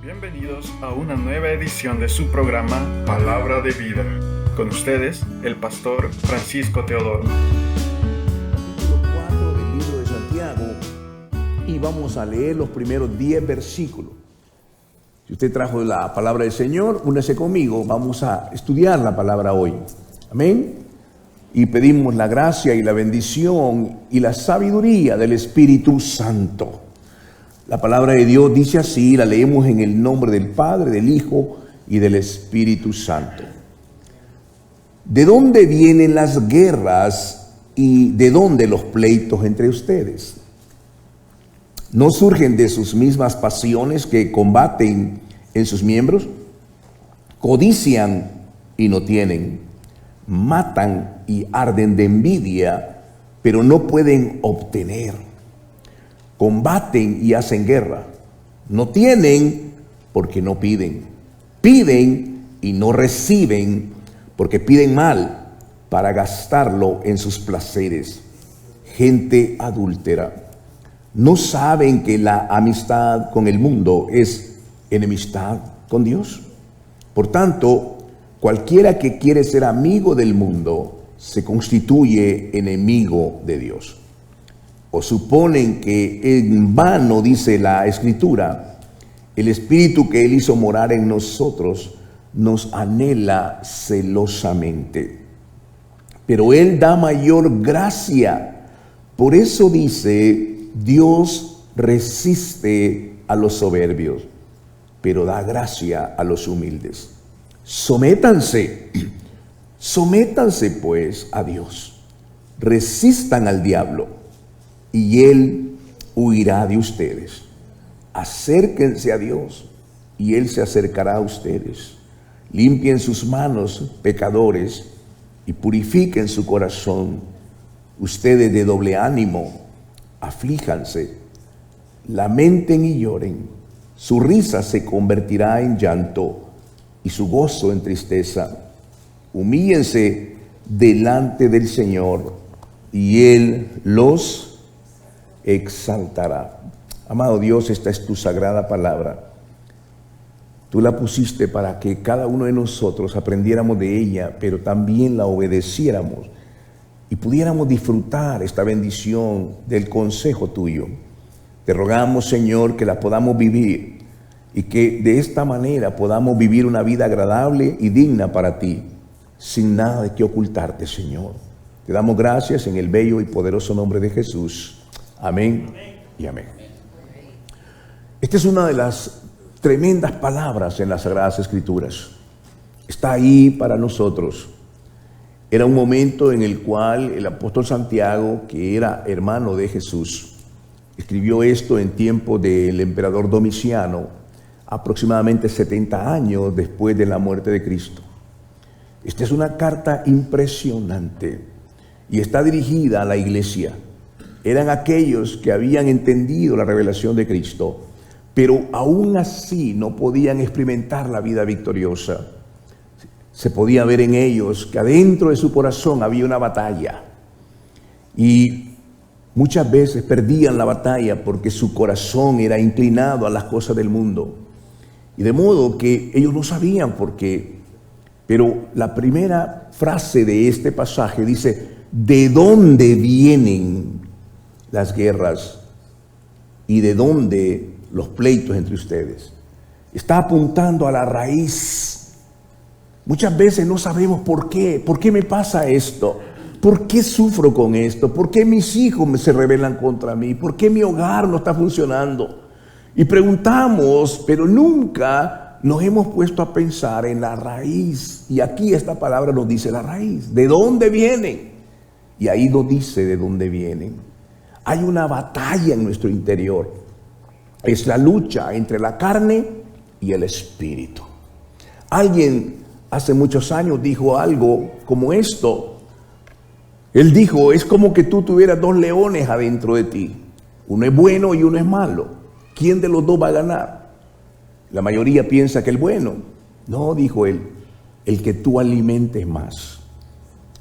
Bienvenidos a una nueva edición de su programa Palabra de Vida. Con ustedes, el pastor Francisco Teodoro. Capítulo 4 del libro de Santiago, y vamos a leer los primeros 10 versículos. Si usted trajo la palabra del Señor, únese conmigo, vamos a estudiar la palabra hoy. Amén. Y pedimos la gracia y la bendición y la sabiduría del Espíritu Santo. La palabra de Dios dice así, la leemos en el nombre del Padre, del Hijo y del Espíritu Santo. ¿De dónde vienen las guerras y de dónde los pleitos entre ustedes? ¿No surgen de sus mismas pasiones que combaten en sus miembros? Codician y no tienen, matan y arden de envidia, pero no pueden obtener. Combaten y hacen guerra. No tienen porque no piden. Piden y no reciben porque piden mal para gastarlo en sus placeres. Gente adúltera. ¿No saben que la amistad con el mundo es enemistad con Dios? Por tanto, cualquiera que quiere ser amigo del mundo se constituye enemigo de Dios. ¿O suponen que en vano, dice la Escritura, el Espíritu que Él hizo morar en nosotros nos anhela celosamente? Pero Él da mayor gracia. Por eso dice, Dios resiste a los soberbios, pero da gracia a los humildes. Sométanse pues a Dios. Resistan al diablo y Él huirá de ustedes. Acérquense a Dios y Él se acercará a ustedes. Limpien sus manos, pecadores, y purifiquen su corazón. Ustedes de doble ánimo, aflíjanse, lamenten y lloren. Su risa se convertirá en llanto y su gozo en tristeza. Humíllense delante del Señor y Él los exaltará. Amado Dios, esta es tu sagrada palabra. Tú la pusiste para que cada uno de nosotros aprendiéramos de ella, pero también la obedeciéramos y pudiéramos disfrutar esta bendición del consejo tuyo. Te rogamos, Señor, que la podamos vivir y que de esta manera podamos vivir una vida agradable y digna para ti, sin nada de qué ocultarte, Señor. Te damos gracias en el bello y poderoso nombre de Jesús. Amén y amén. Esta es una de las tremendas palabras en las Sagradas Escrituras. Está ahí para nosotros. Era un momento en el cual el apóstol Santiago, que era hermano de Jesús, escribió esto en tiempo del emperador Domiciano, aproximadamente 70 años después de la muerte de Cristo. Esta es una carta impresionante y está dirigida a la iglesia. Eran aquellos que habían entendido la revelación de Cristo, pero aún así no podían experimentar la vida victoriosa. Se podía ver en ellos que adentro de su corazón había una batalla. Y muchas veces perdían la batalla porque su corazón era inclinado a las cosas del mundo. Y de modo que ellos no sabían por qué. Pero la primera frase de este pasaje dice, ¿de dónde vienen las guerras y de dónde los pleitos entre ustedes? Está apuntando a la raíz. Muchas veces no sabemos por qué me pasa esto, por qué sufro con esto, por qué mis hijos se rebelan contra mí, por qué mi hogar no está funcionando. Y preguntamos, pero nunca nos hemos puesto a pensar en la raíz. Y aquí esta palabra nos dice la raíz, ¿de dónde vienen? Y ahí nos dice de dónde vienen. Hay una batalla en nuestro interior. Es la lucha entre la carne y el espíritu. Alguien hace muchos años dijo algo como esto. Él dijo, es como que tú tuvieras dos leones adentro de ti. Uno es bueno y uno es malo. ¿Quién de los dos va a ganar? La mayoría piensa que el bueno. No, dijo él, el que tú alimentes más.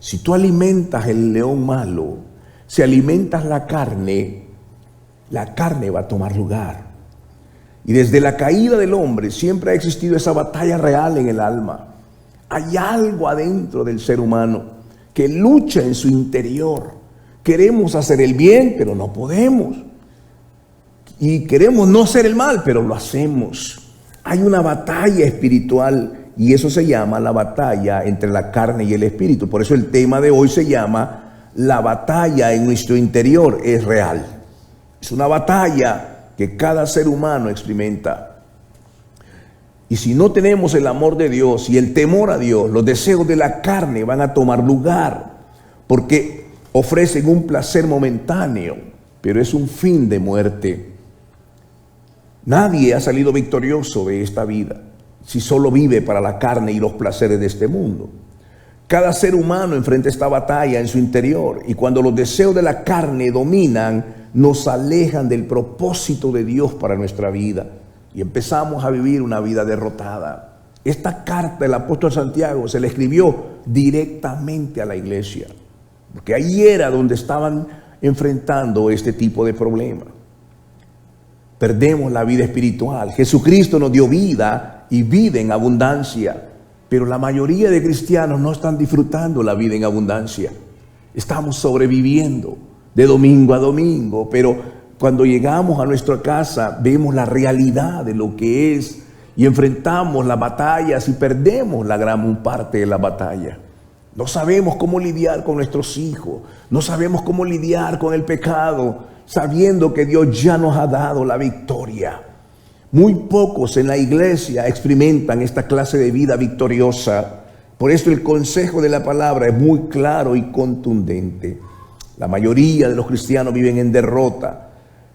Si tú alimentas el león malo, si alimentas la carne va a tomar lugar. Y desde la caída del hombre siempre ha existido esa batalla real en el alma. Hay algo adentro del ser humano que lucha en su interior. Queremos hacer el bien, pero no podemos. Y queremos no hacer el mal, pero lo hacemos. Hay una batalla espiritual y eso se llama la batalla entre la carne y el espíritu. Por eso el tema de hoy se llama la batalla en nuestro interior es real. Es una batalla que cada ser humano experimenta. Y si no tenemos el amor de Dios y el temor a Dios, los deseos de la carne van a tomar lugar, porque ofrecen un placer momentáneo, pero es un fin de muerte. Nadie ha salido victorioso de esta vida si solo vive para la carne y los placeres de este mundo. Cada ser humano enfrenta esta batalla en su interior, y cuando los deseos de la carne dominan, nos alejan del propósito de Dios para nuestra vida y empezamos a vivir una vida derrotada. Esta carta del apóstol Santiago se le escribió directamente a la iglesia, porque ahí era donde estaban enfrentando este tipo de problemas. Perdemos la vida espiritual. Jesucristo nos dio vida y vida en abundancia, pero la mayoría de cristianos no están disfrutando la vida en abundancia. Estamos sobreviviendo de domingo a domingo, pero cuando llegamos a nuestra casa vemos la realidad de lo que es y enfrentamos las batallas y perdemos la gran parte de la batalla. No sabemos cómo lidiar con nuestros hijos, no sabemos cómo lidiar con el pecado, sabiendo que Dios ya nos ha dado la victoria. Muy pocos en la iglesia experimentan esta clase de vida victoriosa. Por eso el consejo de la palabra es muy claro y contundente. La mayoría de los cristianos viven en derrota,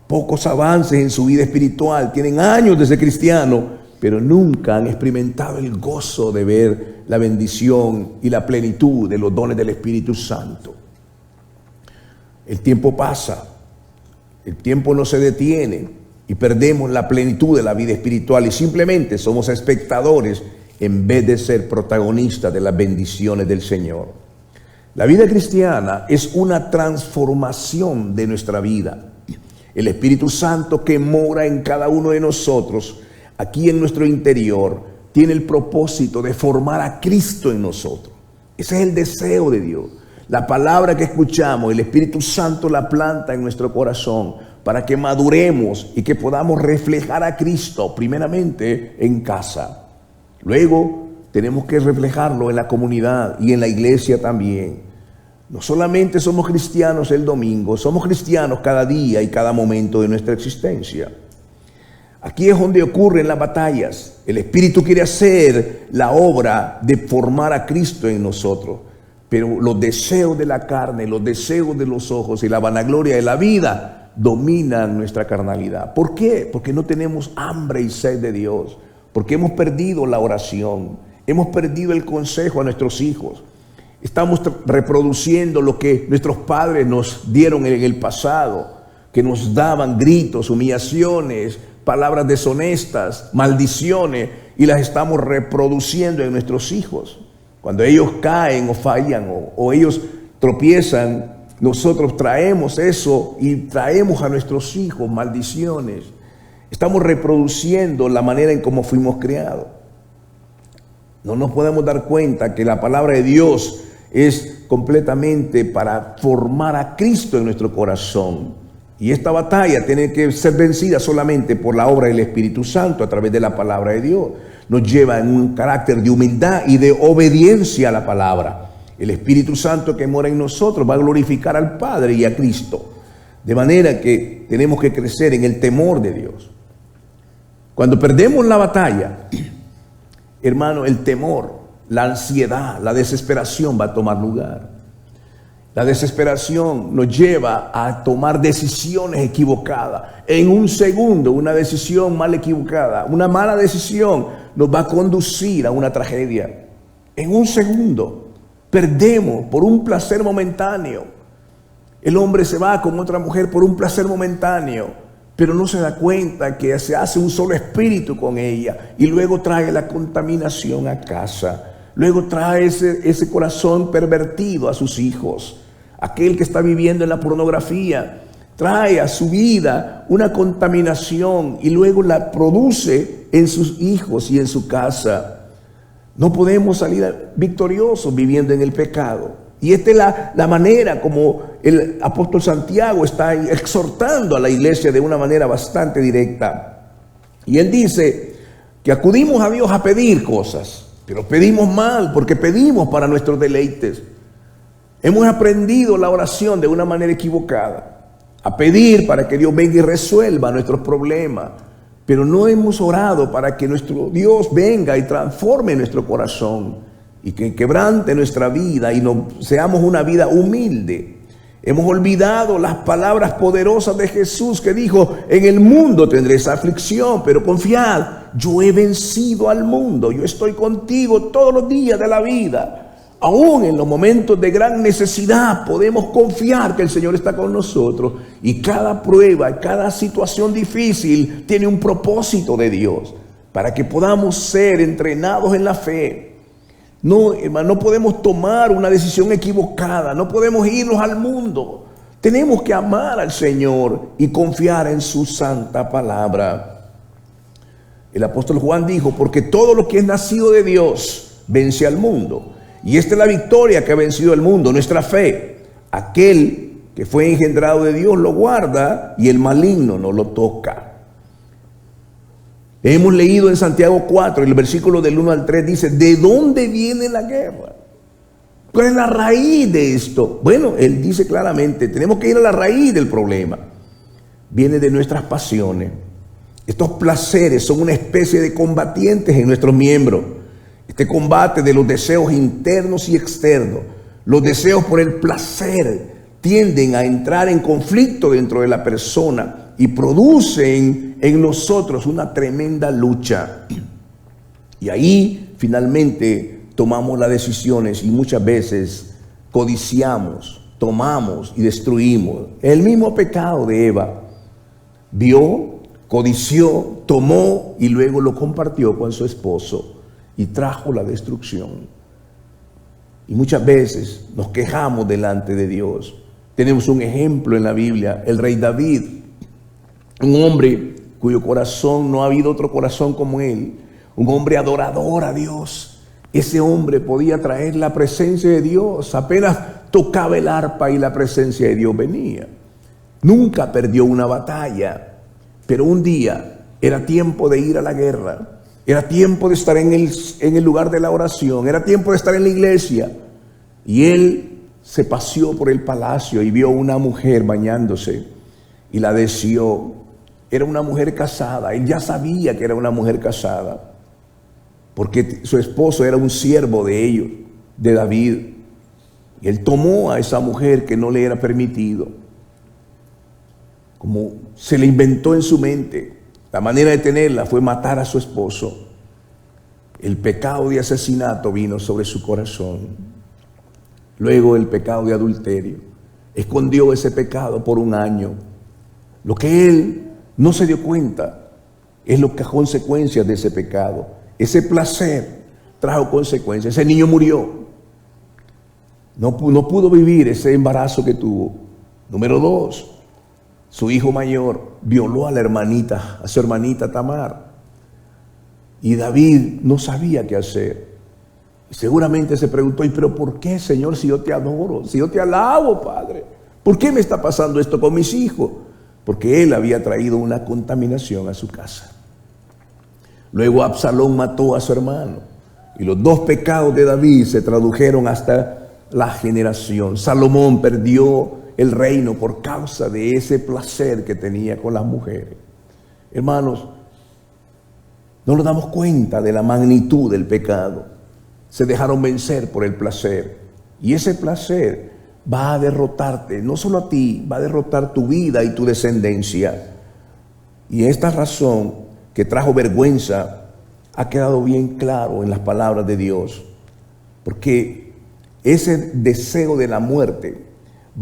pocos avances en su vida espiritual, tienen años de ser cristianos, pero nunca han experimentado el gozo de ver la bendición y la plenitud de los dones del Espíritu Santo. El tiempo pasa, el tiempo no se detiene y perdemos la plenitud de la vida espiritual y simplemente somos espectadores en vez de ser protagonistas de las bendiciones del Señor. La vida cristiana es una transformación de nuestra vida. El Espíritu Santo que mora en cada uno de nosotros, aquí en nuestro interior, tiene el propósito de formar a Cristo en nosotros. Ese es el deseo de Dios. La palabra que escuchamos, el Espíritu Santo la planta en nuestro corazón para que maduremos y que podamos reflejar a Cristo primeramente en casa. Luego tenemos que reflejarlo en la comunidad y en la iglesia también. No solamente somos cristianos el domingo, somos cristianos cada día y cada momento de nuestra existencia. Aquí es donde ocurren las batallas. El Espíritu quiere hacer la obra de formar a Cristo en nosotros, pero los deseos de la carne, los deseos de los ojos y la vanagloria de la vida dominan nuestra carnalidad. ¿Por qué? Porque no tenemos hambre y sed de Dios, porque hemos perdido la oración, hemos perdido el consejo a nuestros hijos. Estamos reproduciendo lo que nuestros padres nos dieron en el pasado, que nos daban gritos, humillaciones, palabras deshonestas, maldiciones, y las estamos reproduciendo en nuestros hijos. Cuando ellos caen o fallan o ellos tropiezan, nosotros traemos eso y traemos a nuestros hijos maldiciones. Estamos reproduciendo la manera en cómo fuimos criados. No nos podemos dar cuenta que la palabra de Dios es completamente para formar a Cristo en nuestro corazón. Y esta batalla tiene que ser vencida solamente por la obra del Espíritu Santo a través de la palabra de Dios. Nos lleva en un carácter de humildad y de obediencia a la palabra. El Espíritu Santo que mora en nosotros va a glorificar al Padre y a Cristo. De manera que tenemos que crecer en el temor de Dios. Cuando perdemos la batalla, hermano, el temor, la ansiedad, la desesperación va a tomar lugar. La desesperación nos lleva a tomar decisiones equivocadas. En un segundo, una decisión mal equivocada, una mala decisión nos va a conducir a una tragedia. En un segundo, perdemos por un placer momentáneo. El hombre se va con otra mujer por un placer momentáneo, pero no se da cuenta que se hace un solo espíritu con ella y luego trae la contaminación a casa. Luego trae ese corazón pervertido a sus hijos. Aquel que está viviendo en la pornografía trae a su vida una contaminación y luego la produce en sus hijos y en su casa. No podemos salir victoriosos viviendo en el pecado. Y esta es la manera como el apóstol Santiago está exhortando a la iglesia de una manera bastante directa. Y él dice que acudimos a Dios a pedir cosas, pero pedimos mal porque pedimos para nuestros deleites. Hemos aprendido la oración de una manera equivocada, a pedir para que Dios venga y resuelva nuestros problemas, pero no hemos orado para que nuestro Dios venga y transforme nuestro corazón y que quebrante nuestra vida y seamos una vida humilde. Hemos olvidado las palabras poderosas de Jesús que dijo: en el mundo tendréis aflicción, pero confiad, yo he vencido al mundo, yo estoy contigo todos los días de la vida. Aún en los momentos de gran necesidad podemos confiar que el Señor está con nosotros, y cada prueba, cada situación difícil tiene un propósito de Dios para que podamos ser entrenados en la fe. No, hermano, no podemos tomar una decisión equivocada, no podemos irnos al mundo. Tenemos que amar al Señor y confiar en su santa palabra. El apóstol Juan dijo: porque todo lo que es nacido de Dios vence al mundo. Y esta es la victoria que ha vencido el mundo, nuestra fe. Aquel que fue engendrado de Dios lo guarda y el maligno no lo toca. Hemos leído en Santiago 4, el versículo del 1 al 3 dice: ¿de dónde viene la guerra? ¿Cuál es la raíz de esto? Bueno, él dice claramente, tenemos que ir a la raíz del problema. Viene de nuestras pasiones. Estos placeres son una especie de combatientes en nuestros miembros. Este combate de los deseos internos y externos, los deseos por el placer, tienden a entrar en conflicto dentro de la persona y producen en nosotros una tremenda lucha. Y ahí finalmente tomamos las decisiones y muchas veces codiciamos, tomamos y destruimos. El mismo pecado de Eva: vio, codició, tomó y luego lo compartió con su esposo y trajo la destrucción. Y muchas veces nos quejamos delante de Dios. Tenemos un ejemplo en la Biblia: el rey David, un hombre cuyo corazón, no ha habido otro corazón como él, un hombre adorador a Dios. Ese hombre podía traer la presencia de Dios, apenas tocaba el arpa y la presencia de Dios venía. Nunca perdió una batalla, pero un día era tiempo de ir a la guerra. Era tiempo de estar en el lugar de la oración. Era tiempo de estar en la iglesia. Y él se paseó por el palacio y vio una mujer bañándose y la deseó. Era una mujer casada. Él ya sabía que era una mujer casada, porque su esposo era un siervo de ellos, de David. Y él tomó a esa mujer que no le era permitido. Como se le inventó en su mente, la manera de tenerla fue matar a su esposo. El pecado de asesinato vino sobre su corazón. Luego el pecado de adulterio. Escondió ese pecado por un año. Lo que él no se dio cuenta es lo que consecuencias de ese pecado. Ese placer trajo consecuencias. Ese niño murió. No pudo vivir ese embarazo que tuvo. Número 2. Su hijo mayor violó a su hermanita Tamar. Y David no sabía qué hacer. Y seguramente se preguntó: ¿y pero por qué, Señor, si yo te adoro, si yo te alabo, Padre? ¿Por qué me está pasando esto con mis hijos? Porque él había traído una contaminación a su casa. Luego Absalón mató a su hermano. Y los dos pecados de David se tradujeron hasta la generación. Salomón perdió el reino por causa de ese placer que tenía con las mujeres. Hermanos, no nos damos cuenta de la magnitud del pecado. Se dejaron vencer por el placer. Y ese placer va a derrotarte, no solo a ti, va a derrotar tu vida y tu descendencia. Y esta razón que trajo vergüenza ha quedado bien claro en las palabras de Dios. Porque ese deseo de la muerte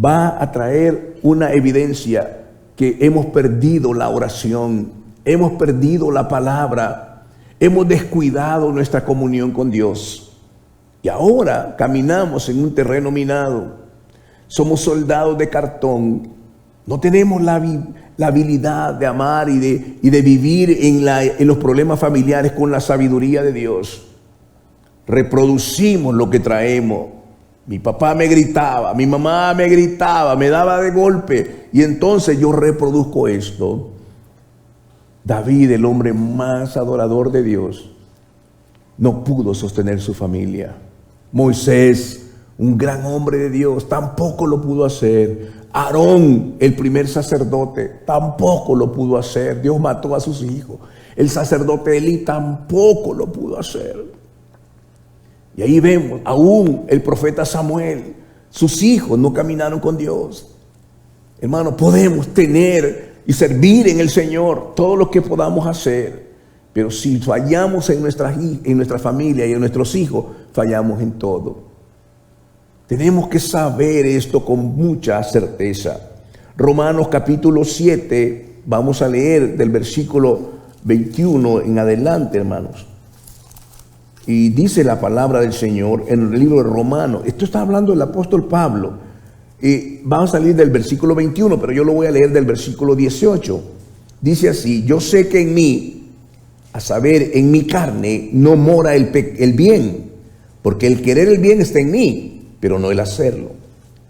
va a traer una evidencia que hemos perdido la oración, hemos perdido la palabra, hemos descuidado nuestra comunión con Dios. Y ahora caminamos en un terreno minado. Somos soldados de cartón No tenemos la habilidad de amar y de vivir en los problemas familiares con la sabiduría de Dios. Reproducimos lo que traemos. Mi papá me gritaba, mi mamá me gritaba, me daba de golpe, y entonces yo reproduzco esto. David, el hombre más adorador de Dios, no pudo sostener su familia. Moisés, un gran hombre de Dios, tampoco lo pudo hacer. Aarón, el primer sacerdote, tampoco lo pudo hacer. Dios mató a sus hijos. El sacerdote Elí tampoco lo pudo hacer. Y ahí vemos, aún el profeta Samuel, sus hijos no caminaron con Dios. Hermano, podemos tener y servir en el Señor todo lo que podamos hacer, pero si fallamos en nuestra familia y en nuestros hijos, fallamos en todo. Tenemos que saber esto con mucha certeza. Romanos capítulo 7, vamos a leer del versículo 21 en adelante, hermanos. Y dice la palabra del Señor en el libro de Romanos. Esto está hablando el apóstol Pablo. Vamos a salir del versículo 21, pero yo lo voy a leer del versículo 18. Dice así: yo sé que en mí, a saber, en mi carne, no mora el bien, porque el querer el bien está en mí, pero no el hacerlo.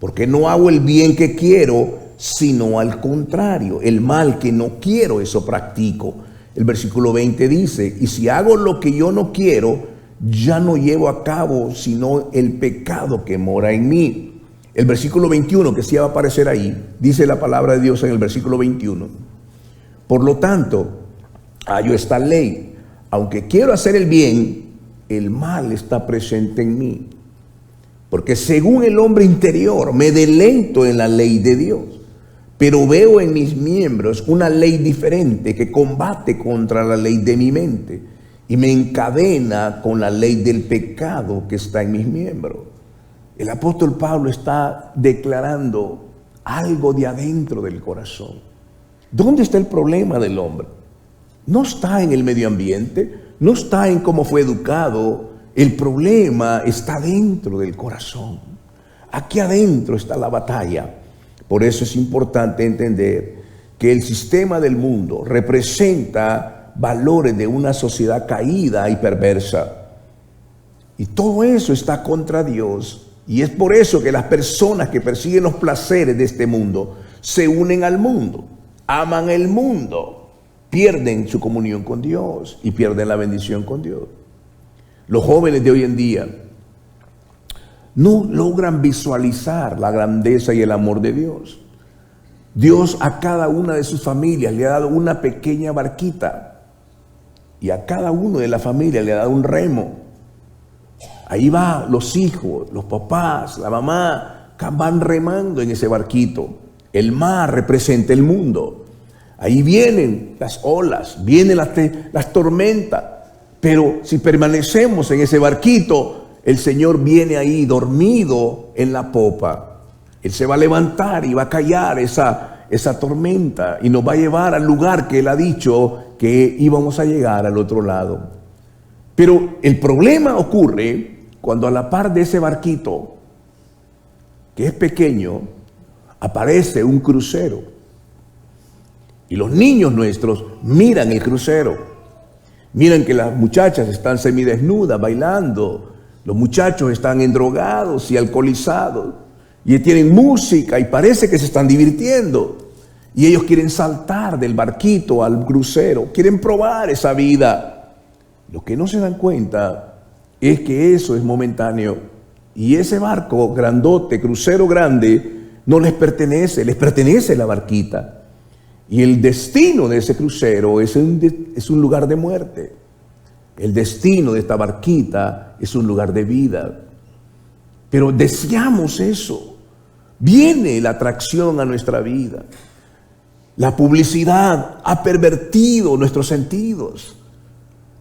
Porque no hago el bien que quiero, sino al contrario, el mal que no quiero, eso practico. El versículo 20 dice: y si hago lo que yo no quiero, ya no llevo a cabo sino el pecado que mora en mí. El versículo 21, que sí va a aparecer ahí, dice la palabra de Dios en el versículo 21: por lo tanto, hallo esta ley, aunque quiero hacer el bien, el mal está presente en mí. Porque según el hombre interior me deleito en la ley de Dios, pero veo en mis miembros una ley diferente que combate contra la ley de mi mente y me encadena con la ley del pecado que está en mis miembros. El apóstol Pablo está declarando algo de adentro del corazón. ¿Dónde está el problema del hombre? No está en el medio ambiente, no está en cómo fue educado. El problema está dentro del corazón. Aquí adentro está la batalla. Por eso es importante entender que el sistema del mundo representa valores de una sociedad caída y perversa. Y todo eso está contra Dios. Y es por eso que las personas que persiguen los placeres de este mundo se unen al mundo, aman el mundo, pierden su comunión con Dios y pierden la bendición con Dios. Los jóvenes de hoy en día no logran visualizar la grandeza y el amor de Dios. Dios a cada una de sus familias le ha dado una pequeña barquita y a cada uno de la familia le ha dado un remo. Ahí va los hijos, los papás, la mamá, van remando en ese barquito. El mar representa el mundo. Ahí vienen las olas, vienen las tormentas. Pero si permanecemos en ese barquito, el Señor viene ahí dormido en la popa. Él se va a levantar y va a callar esa tormenta y nos va a llevar al lugar que Él ha dicho que íbamos a llegar al otro lado. Pero el problema ocurre cuando a la par de ese barquito, que es pequeño, aparece un crucero. Y los niños nuestros miran el crucero. Miran que las muchachas están semidesnudas bailando. Los muchachos están endrogados y alcoholizados. Y tienen música y parece que se están divirtiendo. Y ellos quieren saltar del barquito al crucero. Quieren probar esa vida. Lo que no se dan cuenta es que eso es momentáneo. Y ese barco grandote, crucero grande, no les pertenece la barquita. Y el destino de ese crucero es un lugar de muerte. El destino de esta barquita es un lugar de vida. Pero deseamos eso. Viene la atracción a nuestra vida. La publicidad ha pervertido nuestros sentidos.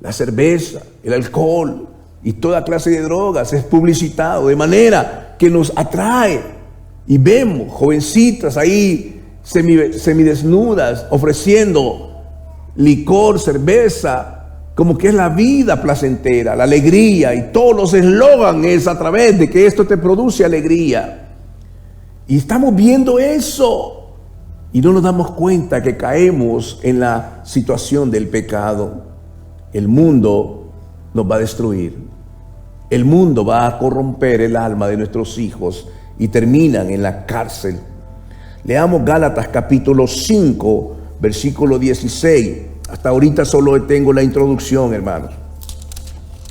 La cerveza, el alcohol y toda clase de drogas es publicitado de manera que nos atrae. Y vemos jovencitas ahí semidesnudas ofreciendo licor, cerveza, como que es la vida placentera, la alegría, y todos los eslogan es a través de que esto te produce alegría. Y estamos viendo eso. y no nos damos cuenta que caemos en la situación del pecado, el mundo nos va a destruir. El mundo va a corromper el alma de nuestros hijos y terminan en la cárcel. Leamos Gálatas capítulo 5, versículo 16. Hasta ahorita solo tengo la introducción, hermanos.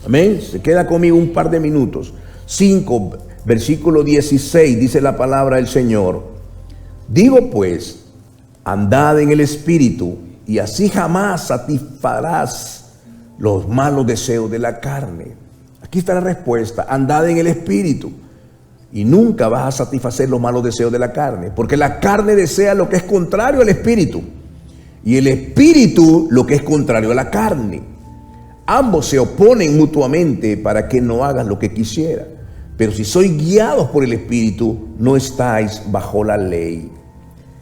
Amén. Se queda conmigo un par de minutos. 5, versículo 16, dice la palabra del Señor. Digo pues, andad en el Espíritu, y así jamás satisfarás los malos deseos de la carne. Aquí está la respuesta: andad en el Espíritu, y nunca vas a satisfacer los malos deseos de la carne, porque la carne desea lo que es contrario al Espíritu, y el Espíritu lo que es contrario a la carne. Ambos se oponen mutuamente para que no hagas lo que quisiera. Pero si sois guiados por el Espíritu, no estáis bajo la ley.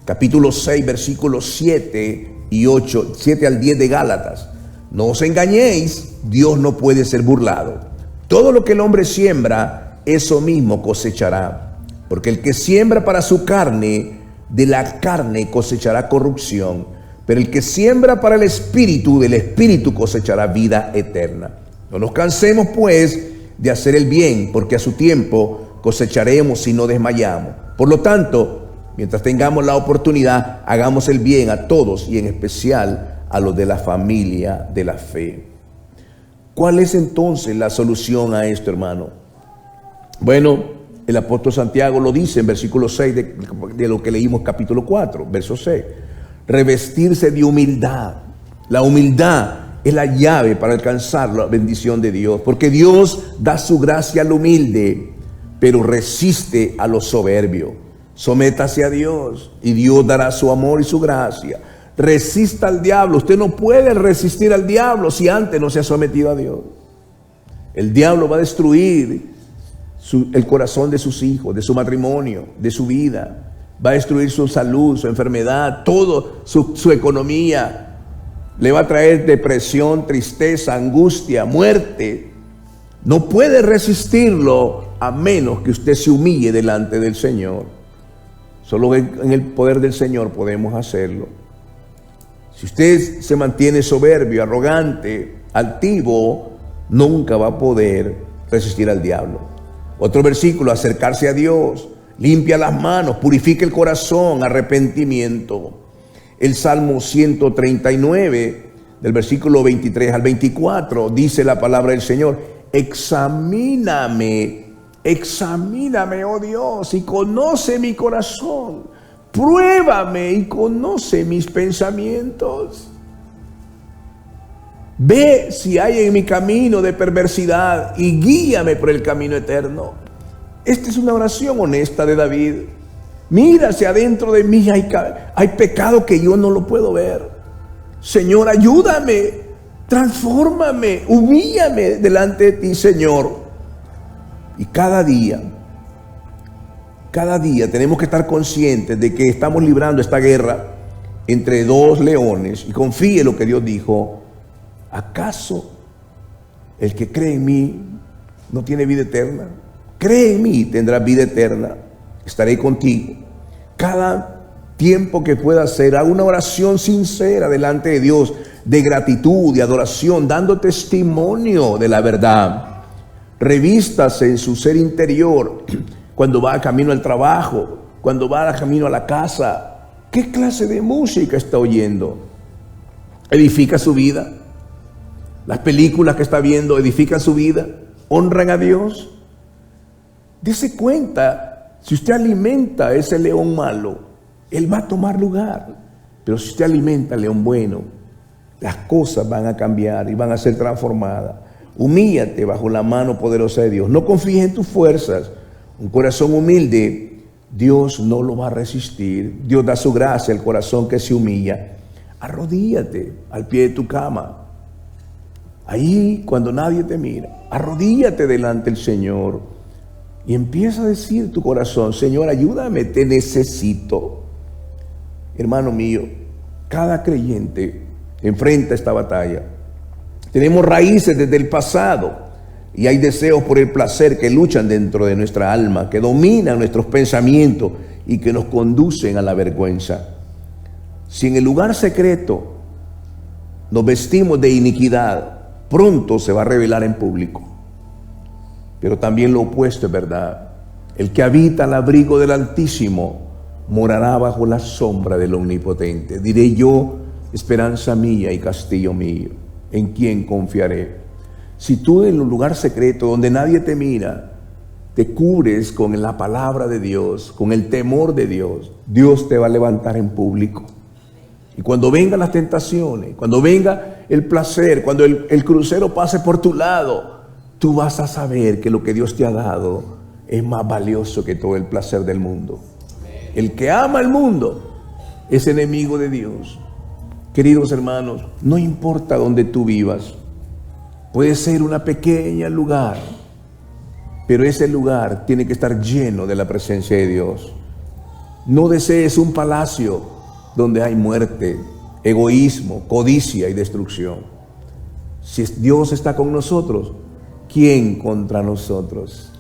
Capítulo 6, versículos 7 y 8, 7 al 10 de Gálatas. No os engañéis, Dios no puede ser burlado. Todo lo que el hombre siembra, eso mismo cosechará. Porque el que siembra para su carne, de la carne cosechará corrupción. Pero el que siembra para el Espíritu, del Espíritu cosechará vida eterna. No nos cansemos pues de hacer el bien, porque a su tiempo cosecharemos si no desmayamos. Por lo tanto, mientras tengamos la oportunidad, hagamos el bien a todos y en especial a los de la familia de la fe. ¿Cuál es entonces la solución a esto, hermano? Bueno, el apóstol Santiago lo dice en versículo 6 de lo que leímos capítulo 4, verso 6. Revestirse de humildad. La humildad es la llave para alcanzar la bendición de Dios, porque Dios da su gracia al humilde, pero resiste a los soberbios. Sométase a Dios y Dios dará su amor y su gracia. Resista al diablo. Usted no puede resistir al diablo si antes no se ha sometido a Dios. El diablo va a destruir el corazón de sus hijos, de su matrimonio, de su vida. Va a destruir su salud, su enfermedad, todo, su economía. Le va a traer depresión, tristeza, angustia, muerte. No puede resistirlo a menos que usted se humille delante del Señor. Solo en el poder del Señor podemos hacerlo. Si usted se mantiene soberbio, arrogante, altivo, nunca va a poder resistir al diablo. Otro versículo: acercarse a Dios, limpia las manos, purifica el corazón, arrepentimiento. El Salmo 139, del versículo 23 al 24, dice la palabra del Señor: examíname, oh Dios, y conoce mi corazón. Pruébame y conoce mis pensamientos. Ve si hay en mi camino de perversidad y guíame por el camino eterno. Esta es una oración honesta de David. Mira hacia adentro de mí, hay pecado que yo no lo puedo ver. Señor, ayúdame, transfórmame, humíllame delante de ti, Señor. Y cada día tenemos que estar conscientes de que estamos librando esta guerra entre dos leones. Y confíe en lo que Dios dijo: ¿acaso el que cree en mí no tiene vida eterna? Cree en mí, tendrás vida eterna. Estaré contigo. Cada tiempo que pueda hacer, haga una oración sincera delante de Dios, de gratitud, de adoración, dando testimonio de la verdad. Revístase en su ser interior cuando va camino al trabajo, cuando va camino a la casa. ¿Qué clase de música está oyendo? ¿Edifica su vida? ¿Las películas que está viendo edifican su vida? ¿Honran a Dios? Dese cuenta. Si usted alimenta a ese león malo, él va a tomar lugar. Pero si usted alimenta al león bueno, las cosas van a cambiar y van a ser transformadas. Humíllate bajo la mano poderosa de Dios. No confíes en tus fuerzas. Un corazón humilde, Dios no lo va a resistir. Dios da su gracia al corazón que se humilla. Arrodíllate al pie de tu cama. Ahí, cuando nadie te mira, arrodíllate delante del Señor. Y empieza a decir tu corazón: Señor, ayúdame, te necesito. Hermano mío, cada creyente enfrenta esta batalla. Tenemos raíces desde el pasado y hay deseos por el placer que luchan dentro de nuestra alma, que dominan nuestros pensamientos y que nos conducen a la vergüenza. Si en el lugar secreto nos vestimos de iniquidad, pronto se va a revelar en público. Pero también lo opuesto es verdad. El que habita al abrigo del Altísimo morará bajo la sombra del Omnipotente. Diré yo, esperanza mía y castillo mío, ¿en quién confiaré? Si tú en un lugar secreto donde nadie te mira, te cubres con la palabra de Dios, con el temor de Dios, Dios te va a levantar en público. Y cuando vengan las tentaciones, cuando venga el placer, cuando el crucero pase por tu lado, tú vas a saber que lo que Dios te ha dado es más valioso que todo el placer del mundo. El que ama el mundo es enemigo de Dios. Queridos hermanos, no importa dónde tú vivas, puede ser una pequeña lugar, pero ese lugar tiene que estar lleno de la presencia de Dios. No desees un palacio donde hay muerte, egoísmo, codicia y destrucción. Si Dios está con nosotros, ¿quién contra nosotros?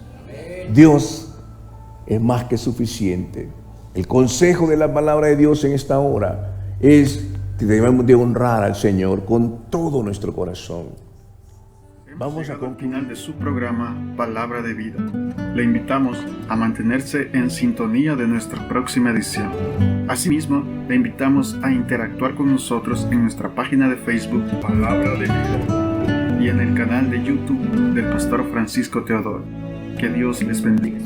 Dios es más que suficiente. El consejo de la palabra de Dios en esta hora es que debemos de honrar al Señor con todo nuestro corazón. Vamos a al final de su programa Palabra de Vida. Le invitamos a mantenerse en sintonía de nuestra próxima edición. Asimismo, le invitamos a interactuar con nosotros en nuestra página de Facebook Palabra de Vida y en el canal de YouTube del Pastor Francisco Teodoro. Que Dios les bendiga.